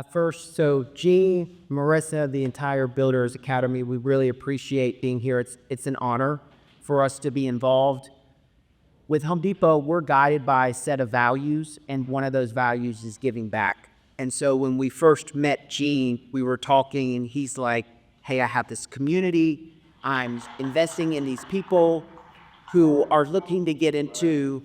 First, so Gene, Marissa, the entire Builders Academy, we really appreciate being here. It's an honor for us to be involved. With Home Depot, we're guided by a set of values, and one of those values is giving back. And so when we first met Gene, we were talking, and he's like, hey, I have this community. I'm investing in these people who are looking to get into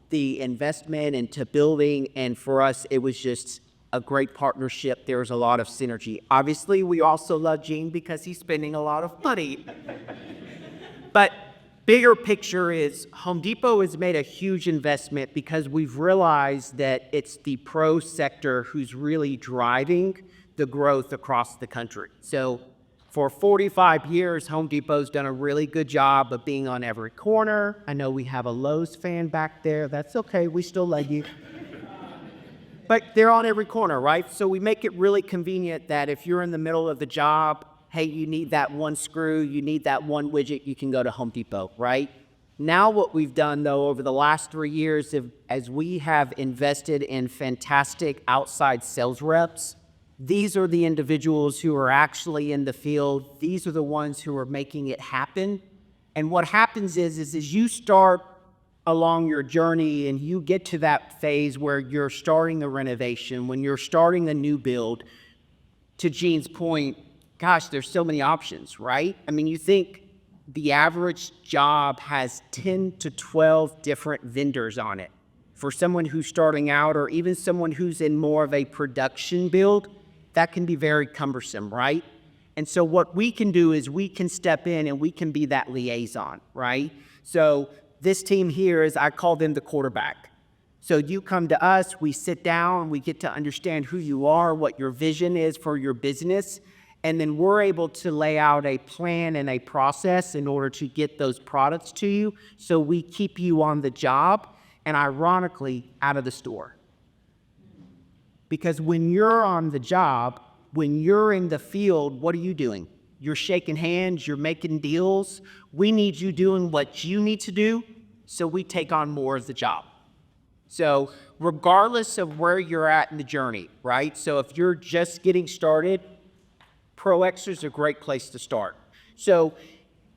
the investment, into building, and for us, it was just a great partnership. There was a lot of synergy. Obviously, we also love Gene because he's spending a lot of money. But bigger picture is Home Depot has made a huge investment because we've realized that it's the pro sector who's really driving the growth across the country. So for 45 years, Home Depot's done a really good job of being on every corner. I know we have a Lowe's fan back there. That's okay, we still love you. But they're on every corner, right? So we make it really convenient that if you're in the middle of the job, hey, you need that one screw, you need that one widget, you can go to Home Depot, right? Now what we've done, though, over the last 3 years, as we have invested in fantastic outside sales reps, these are the individuals who are actually in the field. These are the ones who are making it happen. And what happens is you start along your journey and you get to that phase where you're starting the renovation, when you're starting a new build, to Gene's point, gosh, there's so many options, right? I mean, you think the average job has 10 to 12 different vendors on it. For someone who's starting out or even someone who's in more of a production build, that can be very cumbersome, right? And so what we can do is we can step in and we can be that liaison, right? So this team here is, I call them the quarterback. So you come to us, we sit down, we get to understand who you are, what your vision is for your business, and then we're able to lay out a plan and a process in order to get those products to you. So we keep you on the job and ironically out of the store. Because when you're on the job, when you're in the field, what are you doing? You're shaking hands, you're making deals. We need you doing what you need to do, so we take on more of the job. So regardless of where you're at in the journey, right? So if you're just getting started, Pro Extra is a great place to start. So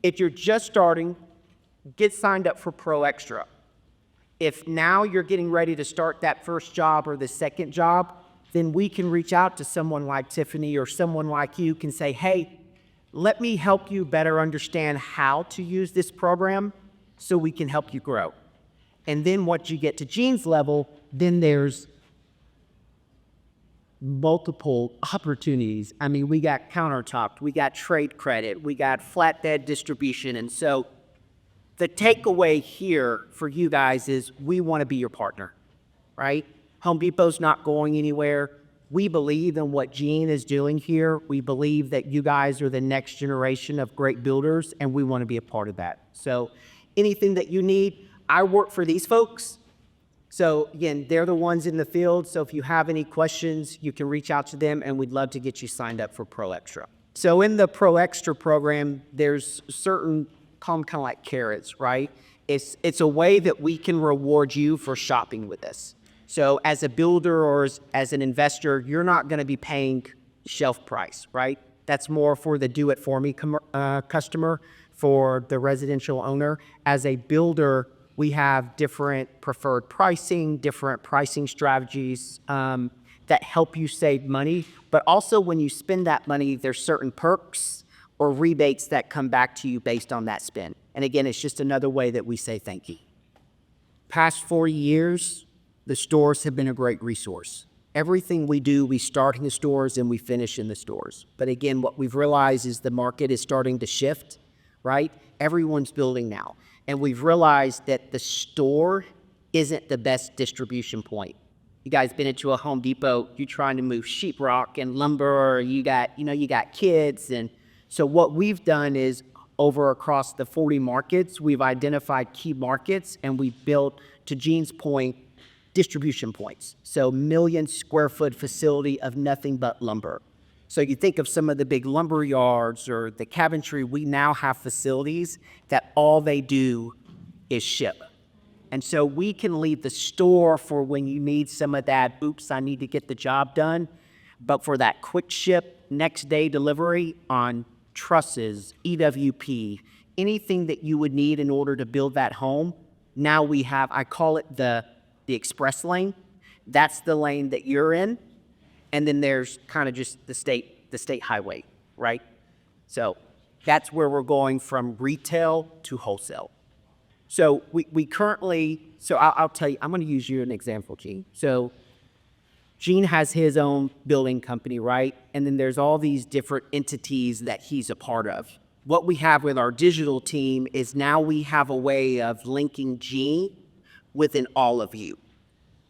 if you're just starting, get signed up for Pro Extra. If now you're getting ready to start that first job or the second job, then we can reach out to someone like Tiffany or someone like you can say, hey, let me help you better understand how to use this program so we can help you grow. And then once you get to Gene's level, then there's multiple opportunities. I mean, we got countertop, we got trade credit, we got flatbed distribution. And so the takeaway here for you guys is we want to be your partner, right? Home Depot's not going anywhere. We believe in what Gene is doing here. We believe that you guys are the next generation of great builders, and we want to be a part of that. So anything that you need, I work for these folks. So again, they're the ones in the field. So if you have any questions, you can reach out to them, and we'd love to get you signed up for Pro Extra. So in the Pro Extra program, there's certain kind of like carrots, right? It's a way that we can reward you for shopping with us. So as a builder or as an investor, you're not going to be paying shelf price, right? That's more for the do-it-for-me customer, for the residential owner. As a builder, we have different preferred pricing, different pricing strategies that help you save money. But also when you spend that money, there's certain perks or rebates that come back to you based on that spend. And again, it's just another way that we say thank you. Past 4 years, the stores have been a great resource. Everything we do, we start in the stores and we finish in the stores. But again, what we've realized is the market is starting to shift, right? Everyone's building now. And we've realized that the store isn't the best distribution point. You guys been into a Home Depot, you're trying to move sheetrock and lumber, or you got kids. And so what we've done is over across the 40 markets, we've identified key markets and we've built, to Gene's point, distribution points. So 1 million square foot facility of nothing but lumber. So you think of some of the big lumber yards or the cabinetry, we now have facilities that all they do is ship. And so we can leave the store for when you need some of that, oops, I need to get the job done. But for that quick ship, next day delivery on trusses, EWP, anything that you would need in order to build that home, now we have, I call it the express lane. That's the lane that you're in. And then there's kind of just the state highway, right? So that's where we're going from retail to wholesale. So we currently, so I'll tell you, I'm going to use you an example, Gene. So Gene has his own building company, right? And then there's all these different entities that he's a part of. What we have with our digital team is now we have a way of linking Gene within all of you.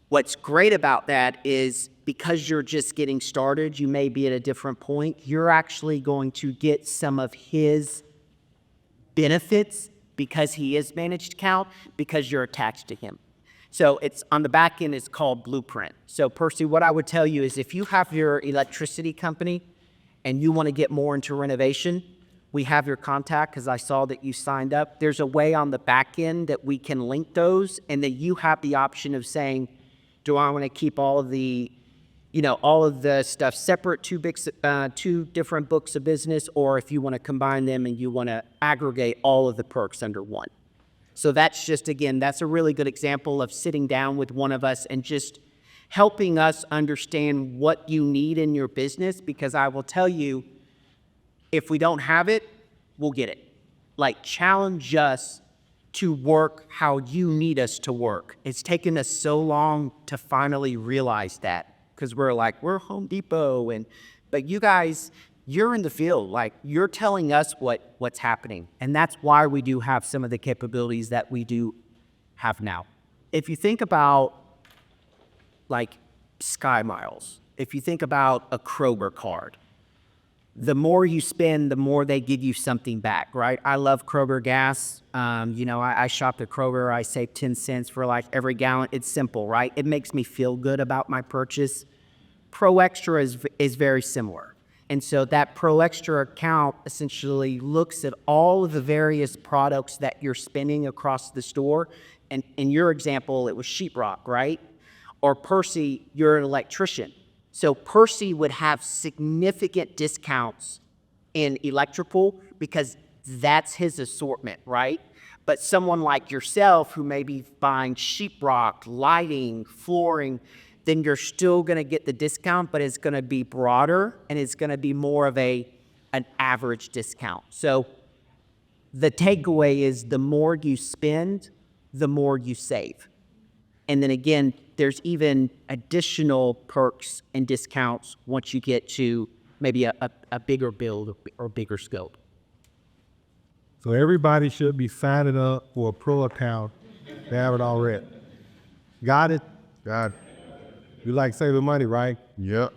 What's great about that is because you're just getting started, you may be at a different point, you're actually going to get some of his benefits because he is managed account, because you're attached to him. So it's on the back end, it's called Blueprint. So Percy, what I would tell you is if you have your electricity company and you want to get more into renovation, we have your contact because I saw that you signed up. There's a way on the back end that we can link those, and then you have the option of saying, do I want to keep all of the, all of the stuff separate, two different books of business, or if you want to combine them and you want to aggregate all of the perks under one. So that's just, again, that's a really good example of sitting down with one of us and just helping us understand what you need in your business, because I will tell you, if we don't have it, we'll get it. Like, challenge us to work how you need us to work. It's taken us so long to finally realize that, because we're Home Depot, but you guys, you're in the field, like you're telling us what's happening. And that's why we do have some of the capabilities that we do have now. If you think about like Sky Miles, if you think about a Kroger card, the more you spend, the more they give you something back, right? I love Kroger gas. I shop at Kroger. I save 10 cents for like every gallon. It's simple, right? It makes me feel good about my purchase. Pro Extra is very similar. And so that Pro Extra account essentially looks at all of the various products that you're spending across the store. And in your example, it was sheetrock, right? Or Percy, you're an electrician. So Percy would have significant discounts in electrical because that's his assortment, right? But someone like yourself who may be buying sheetrock, lighting, flooring, then you're still going to get the discount, but it's going to be broader and it's going to be more of an average discount. So the takeaway is the more you spend, the more you save. And then again, there's even additional perks and discounts once you get to maybe a bigger build or bigger scope. So everybody should be signing up for a pro account. They have it already. Got it? Got it. You like saving money, right? Yep.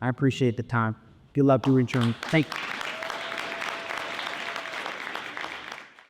I appreciate the time. Good luck to return. Thank you.